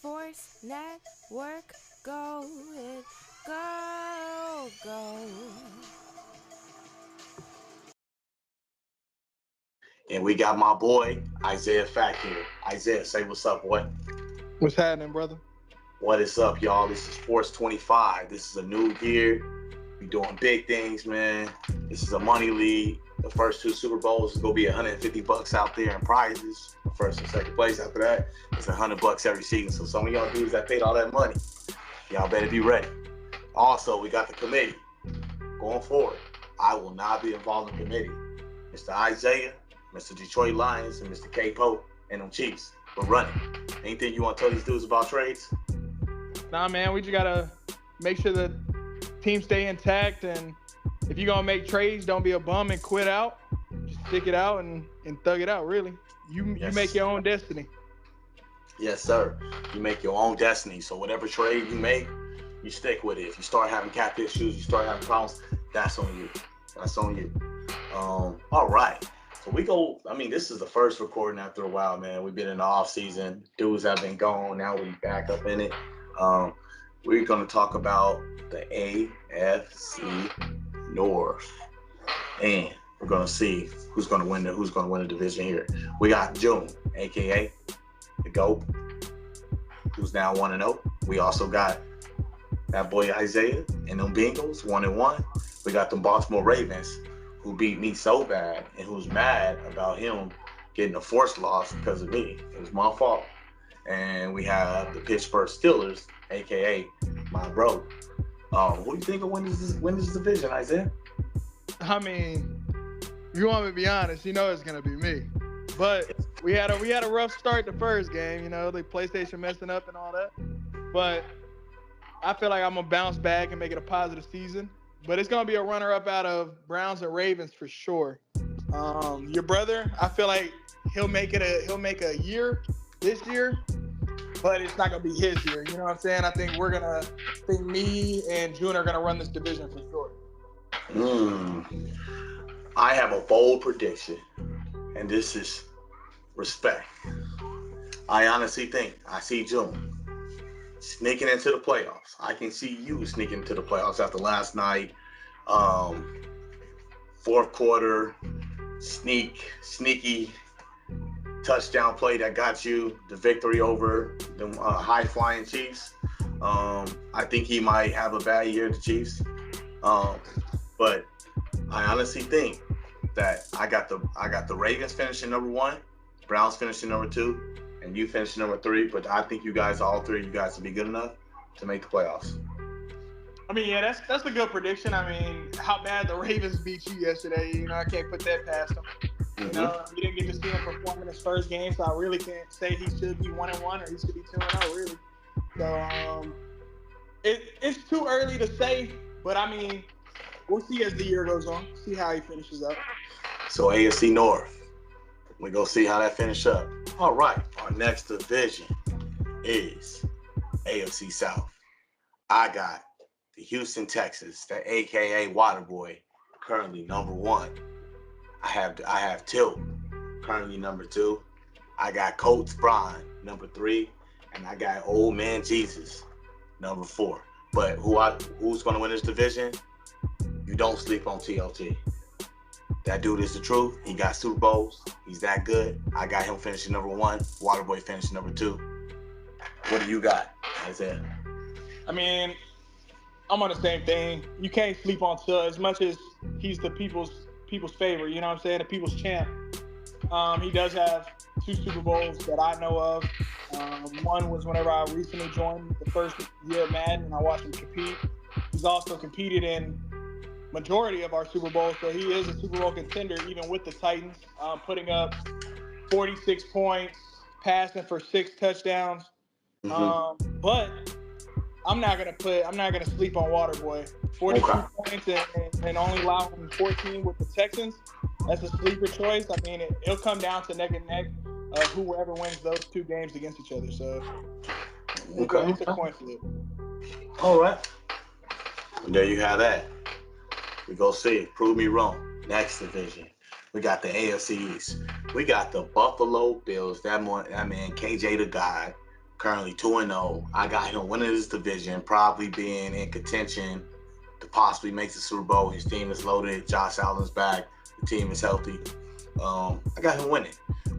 Force Network, go it, go. And we got my boy Isaiah Fact here. Isaiah, say what's up, boy. What's happening, brother? What is up, y'all? This is Force 25. This is a new year. We doing big things, man. This is a money league. The first two Super Bowls is gonna be $150 out there in prizes. The first and second place after that is $100 every season. So some of y'all dudes that paid all that money, y'all better be ready. Also, we got the committee going forward. I will not be involved in the committee. Mr. Isaiah, Mr. Detroit Lions, and Mr. K. Pope and them Chiefs. We're running. Anything you want to tell these dudes about trades? Nah, man, we just gotta make sure the team stay intact, and if you're gonna make trades, don't be a bum and quit out. Just stick it out and thug it out. Really, you make your own destiny. Yes, sir. You make your own destiny. So whatever trade you make, you stick with it. If you start having cap issues, you start having problems, that's on you. That's on you. All right. So this is the first recording after a while, man. We've been in the off season. Dudes have been gone. Now we back up in it. We're going to talk about the AFC North. And we're going to see who's going to win the division here. We got June, aka the GOAT, who's now 1-0. We also got that boy Isaiah and them Bengals 1-1. We got them Baltimore Ravens who beat me so bad and who's mad about him getting a forced loss because of me. It was my fault. And we have the Pittsburgh Steelers, aka my bro. Who do you think will win this division, Isaiah? I mean, if you want me to be honest, you know it's gonna be me. But we had a rough start the first game, you know, the PlayStation messing up and all that. But I feel like I'm gonna bounce back and make it a positive season. But it's gonna be a runner-up out of Browns and Ravens for sure. Your brother, I feel like he'll make a year this year, but it's not gonna be his year. You know what I'm saying? I think me and June are gonna run this division for sure. I have a bold prediction, and this is respect. I honestly think I see June sneaking into the playoffs. I can see you sneaking into the playoffs after last night. Fourth quarter, sneaky touchdown play that got you the victory over the high-flying Chiefs. I think he might have a bad year, the Chiefs. But I honestly think that I got the Ravens finishing number 1, Browns finishing number 2, and you finishing number 3. But I think all three of you guys will be good enough to make the playoffs. I mean, yeah, that's a good prediction. I mean, how bad the Ravens beat you yesterday, you know, I can't put that past them. You know, we didn't get to see him perform in his first game, so I really can't say he should be 1-1 or he should be 2-0, really. So it's too early to say, but I mean, we'll see as the year goes on, see how he finishes up. So AFC North, we go see how that finish up. All right, our next division is AFC South. I got the Houston Texans, the AKA Waterboy, currently number 1. I have Tilt, currently number 2. I got Coach Brian, number 3, and I got Old Man Jesus, number 4. But who's going to win this division? You don't sleep on TLT. That dude is the truth. He got Super Bowls. He's that good. I got him finishing number 1. Waterboy finishing number 2. What do you got, Isaiah? I mean, I'm on the same thing. You can't sleep on Till as much as he's the people's favorite. You know what I'm saying? The people's champ. He does have 2 Super Bowls that I know of. One was whenever I recently joined the first year of Madden, and I watched him compete. He's also competed in majority of our Super Bowls, so he is a Super Bowl contender, even with the Titans, putting up 46 points, passing for 6 touchdowns. But I'm not gonna sleep on Waterboy. 42 points and only allowing 14 with the Texans. That's a sleeper choice. I mean, it'll come down to neck and neck of whoever wins those 2 games against each other. So it's a coin flip. All right. And there you have that. We go see it. Prove me wrong. Next division. We got the AFC East. We got the Buffalo Bills. That man, KJ the God, currently 2-0. I got him winning this division, probably being in contention to possibly make the Super Bowl. His team is loaded. Josh Allen's back. The team is healthy. I got him winning.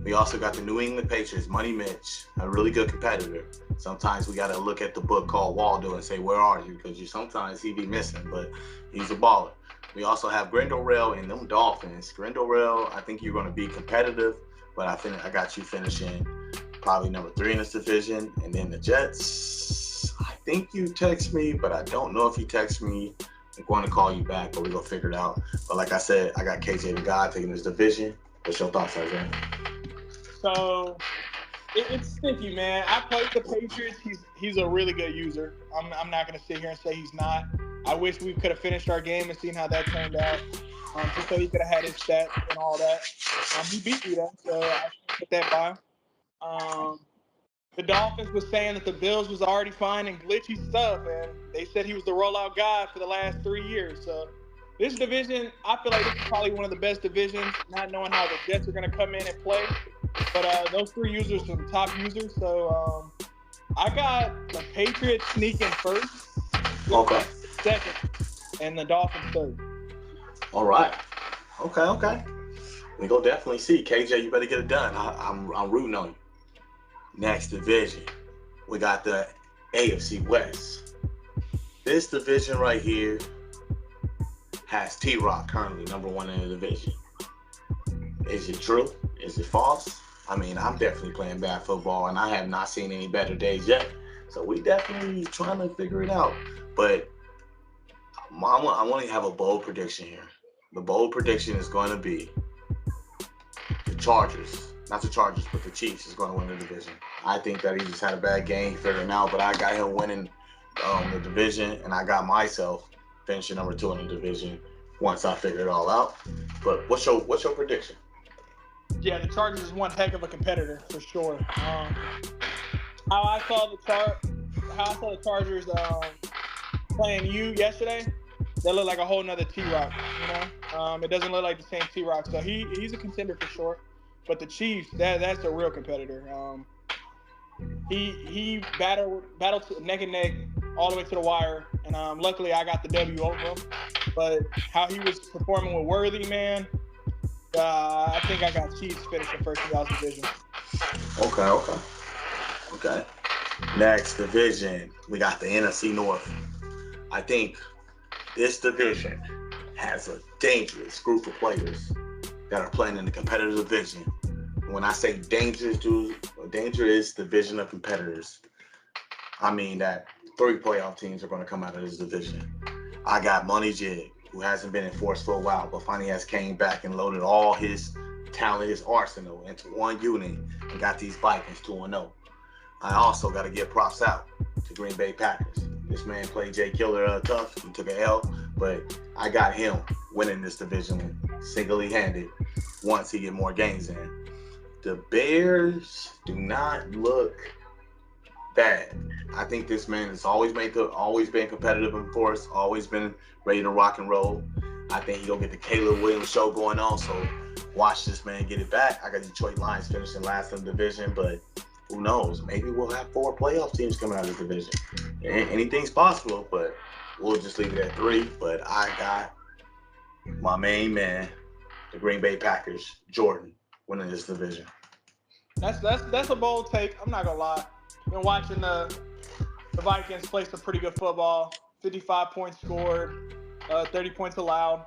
We also got the New England Patriots, Money Mitch, a really good competitor. Sometimes we got to look at the book called Waldo and say, where are you? Because sometimes he be missing, but he's a baller. We also have Grindorell and them Dolphins. Grindorell, I think you're going to be competitive, but I got you finishing probably number 3 in this division. And then the Jets, I think you text me, but I don't know if you text me. I'm going to call you back, but we're going to figure it out. But like I said, I got KJ the God taking this division. What's your thoughts, Isaiah? So it's sticky, man. I played the Patriots. He's a really good user. I'm not gonna sit here and say he's not. I wish we could have finished our game and seen how that turned out, just so he could have had his stats and all that. He beat me though, so I can't put that by. Um, the Dolphins was saying that the Bills was already finding glitchy stuff, and they said he was the rollout guy for the last 3 years. So this division, I feel like this is probably one of the best divisions, not knowing how the Jets are going to come in and play. But those 3 users are some top users. So I got the Patriots sneaking first, Okay. second, and the Dolphins third. All right. Okay. We go definitely see. KJ, you better get it done. I'm rooting on you. Next division, we got the AFC West. This division right here has T-Rock currently number 1 in the division. Is it true? Is it false? I mean, I'm definitely playing bad football, and I have not seen any better days yet. So we definitely trying to figure it out. But I want to have a bold prediction here. The bold prediction is going to be the Chargers. Not the Chargers, but the Chiefs is going to win the division. I think that he just had a bad game, figured him out, but I got him winning the division, and I got myself finishing number 2 in the division once I figure it all out. But what's your prediction? Yeah, the Chargers is one heck of a competitor for sure. How I saw the Chargers playing you yesterday, they look like a whole nother T-Rock. It doesn't look like the same T-Rock. So he's a contender for sure. But the Chiefs, that's a real competitor. He battled neck and neck all the way to the wire, and luckily I got the W over him. But how he was performing with Worthy, man, I think I got Chiefs finishing first in y'all's division. Okay. Next division, we got the NFC North. I think this division has a dangerous group of players that are playing in the competitive division. When I say dangerous, dude, a dangerous division of competitors, I mean that 3 playoff teams are going to come out of this division. I got Money Jig, who hasn't been enforced for a while, but finally has came back and loaded all his talent, his arsenal into one unit and got these Vikings 2-0. I also got to give props out to Green Bay Packers. This man played Jay Killer tough. He took an L, but I got him winning this division single-handed once he get more games in. The Bears do not look bad. I think this man has always been competitive in force, always been ready to rock and roll. I think he'll get the Caleb Williams show going on, so watch this man get it back. I got Detroit Lions finishing last in the division, but who knows? Maybe we'll have 4 playoff teams coming out of the division. Anything's possible, but we'll just leave it at 3. But I got my main man, the Green Bay Packers, Jordan, winning this division. That's a bold take. I'm not gonna lie. Been watching the Vikings play some pretty good football. 55 points scored, 30 points allowed.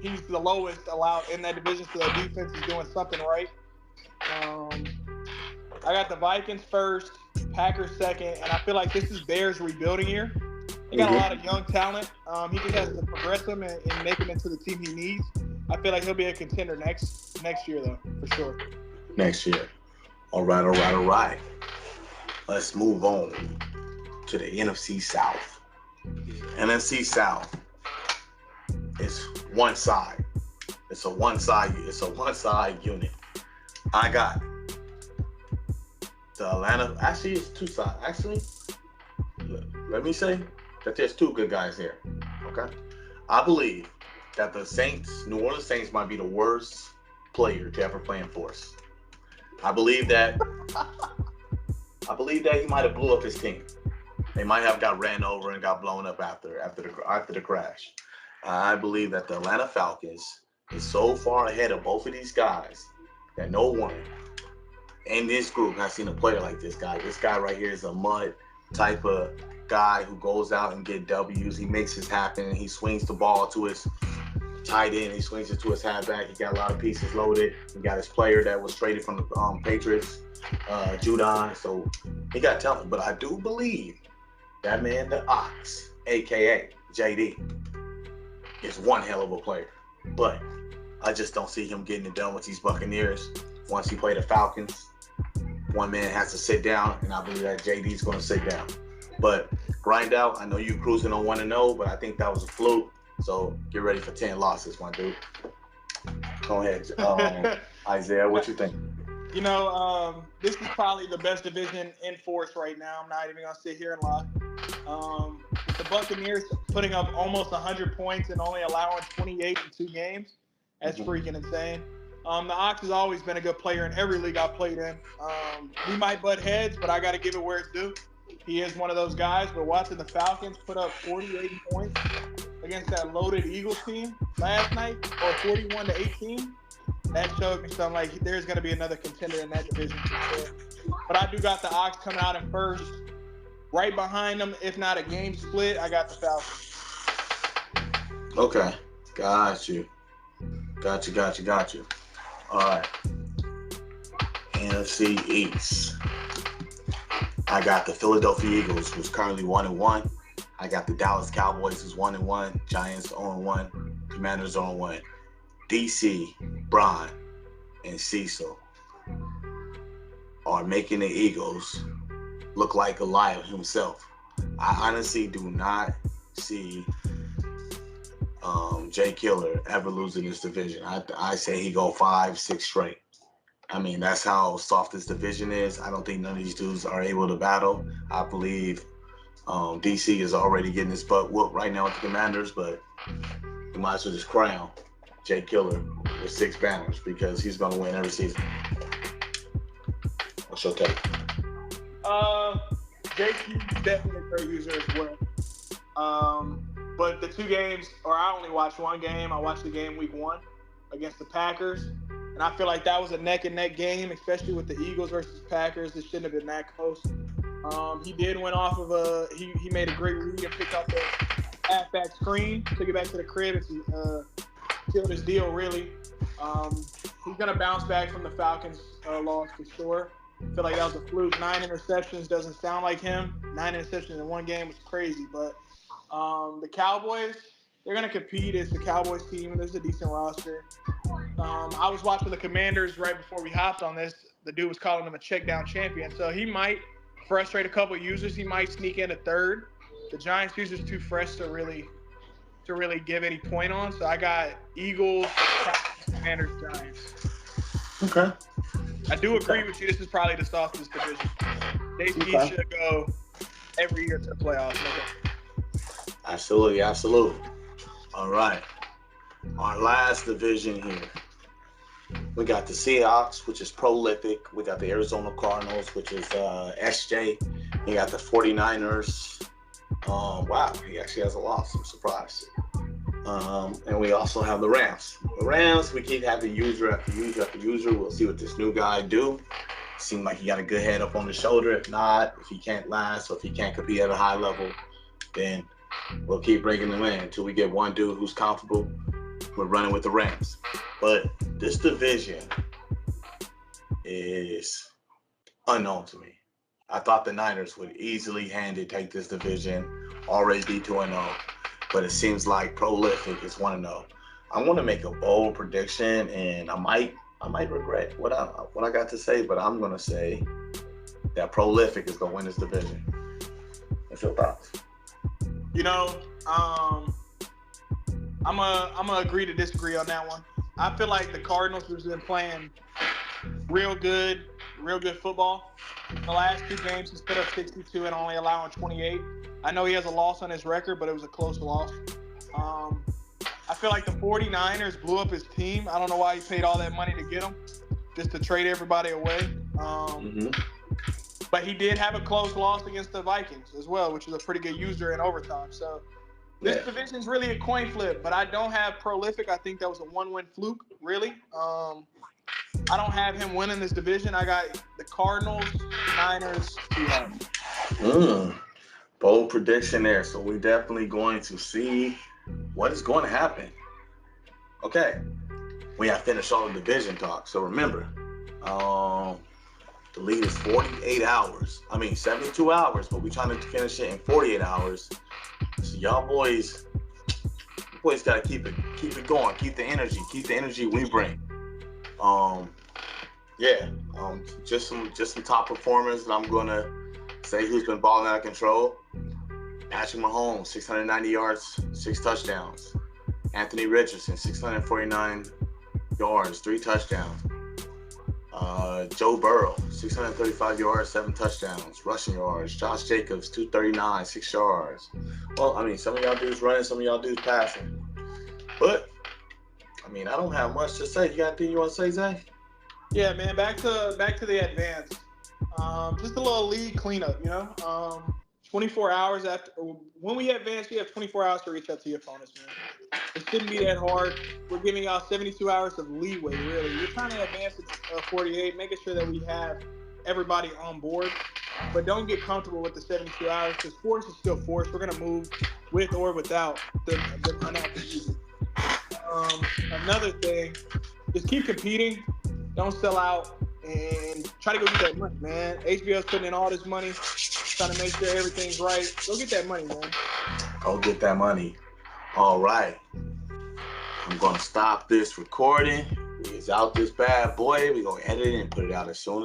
He's the lowest allowed in that division, so that defense is doing something right. I got the Vikings first, Packers second, and I feel like this is Bears' rebuilding year. He got a lot of young talent. He just has to progress him and make him into the team he needs. I feel like he'll be a contender next year, though, for sure. Next year. All right. Let's move on to the NFC South. NFC South is one side. It's a one side unit. I got the Atlanta. Actually, it's 2 sides. Actually, let me say that there's 2 good guys here. Okay. I believe that the New Orleans Saints might be the worst player to ever play in force. I believe that I believe that he might have blew up his team. They might have got ran over and got blown up after the crash. I believe that the Atlanta Falcons is so far ahead of both of these guys that no one in this group has seen a player like this guy. This guy right here is a mud type of guy who goes out and get W's. He makes it happen. He swings the ball to his tight end. He swings it to his halfback. He got a lot of pieces loaded. He got his player that was traded from the Patriots, Judon. So he got talent. But I do believe that man, the Ox, a.k.a. JD, is one hell of a player. But I just don't see him getting it done with these Buccaneers. Once he played the Falcons, one man has to sit down, and I believe that JD's going to sit down. But grind out. I know you cruising on 1-0, but I think that was a fluke. So get ready for 10 losses, my dude. Go ahead, Isaiah. What you think? You know, this is probably the best division in force right now. I'm not even going to sit here and lie. With the Buccaneers putting up almost 100 points and only allowing 28 in 2 games, that's freaking insane. The Ox has always been a good player in every league I've played in. We might butt heads, but I got to give it where it's due. He is one of those guys. But watching the Falcons put up 48 points against that loaded Eagles team last night, or 41-18, that showed me something like there's going to be another contender in that division for sure. But I do got the Ox coming out in first. Right behind them, if not a game split, I got the Falcons. Okay. Got you. All right. NFC East. I got the Philadelphia Eagles, who's currently 1-1. I got the Dallas Cowboys, who's 1-1. Giants 0-1. Commanders 0-1. DC, Brian, and Cecil are making the Eagles look like Goliath himself. I honestly do not see Jay Killer ever losing this division. I say he go 5-6 straight. I mean, that's how soft this division is. I don't think none of these dudes are able to battle. I believe DC is already getting his butt whooped right now with the Commanders, but we might as well just crown Jay Killer with 6 banners because he's going to win every season. What's your take? JQ definitely a great user as well. But the 2 games, or I only watched 1 game. I watched the game week 1 against the Packers. And I feel like that was a neck-and-neck game, especially with the Eagles versus Packers. It shouldn't have been that close. He did win off of he made a great read and picked up the halfback screen, took it back to the crib and sealed his deal, really. He's going to bounce back from the Falcons loss for sure. I feel like that was a fluke. 9 interceptions doesn't sound like him. 9 interceptions in 1 game was crazy. But the Cowboys, they're going to compete. It's the Cowboys team. There's a decent roster. I was watching the Commanders right before we hopped on this. The dude was calling him a check down champion. So he might frustrate a couple of users. He might sneak in a third. The Giants users too fresh to really give any point on. So I got Eagles, Commanders, Giants. Okay. I do agree with you. This is probably the softest division. They should go every year to the playoffs. Absolutely. All right. Our last division here. We got the Seahawks, which is prolific. We got the Arizona Cardinals, which is SJ. We got the 49ers. Wow, he actually has a loss. I'm surprised. And we also have the Rams. The Rams, we keep having user after user after user. We'll see what this new guy do. Seemed like he got a good head up on the shoulder. If not, if he can't last or if he can't compete at a high level, then we'll keep bringing them in until we get one dude who's comfortable. We're running with the Rams. But this division is unknown to me. I thought the Niners would easily take this division, already be 2-0. But it seems like Prolific is 1-0. I want to make a bold prediction, and I might regret what I got to say, but I'm gonna say that Prolific is gonna win this division. What's your thoughts? You know, I'm gonna agree to disagree on that one. I feel like the Cardinals have been playing real good football. The last 2 games, he's put up 62 and only allowing 28. I know he has a loss on his record, but it was a close loss. I feel like the 49ers blew up his team. I don't know why he paid all that money to get him, just to trade everybody away. But But he did have a close loss against the Vikings as well, which is a pretty good user in overtime. So this division is really a coin flip, but I don't have Prolific. I think that was a one-win fluke, really. I don't have him winning this division. I got the Cardinals, Niners, Seahawks. Bold prediction there. So we're definitely going to see what is going to happen. Okay. We have finished all the division talk. So remember, the lead is 48 hours. 72 hours, but we're trying to finish it in 48 hours. So y'all boys gotta keep it going. Keep the energy we bring. Just some top performers that I'm gonna say who's been balling out of control. Patrick Mahomes, 690 yards, 6 touchdowns. Anthony Richardson, 649 yards, 3 touchdowns. Joe Burrow, 635 yards, 7 touchdowns, rushing yards. Josh Jacobs, 239, 6 yards. Well, some of y'all dudes running, some of y'all dudes passing. But, I don't have much to say. You got anything you want to say, Zay? Yeah, man, back to the advance. Just a little league cleanup, 24 hours after when we advance, you have 24 hours to reach out to your opponents, man. It shouldn't be that hard. We're giving y'all 72 hours of leeway, really. We're trying to advance to 48, making sure that we have everybody on board. But don't get comfortable with the 72 hours because force is still force. We're going to move with or without the unactive users. Another thing, just keep competing. Don't sell out and try to go get that money, man. HBO's putting in all this money, trying to make sure everything's right. Go get that money, man. Go get that money. All right. I'm going to stop this recording. It's out this bad boy. We're going to edit it and put it out as soon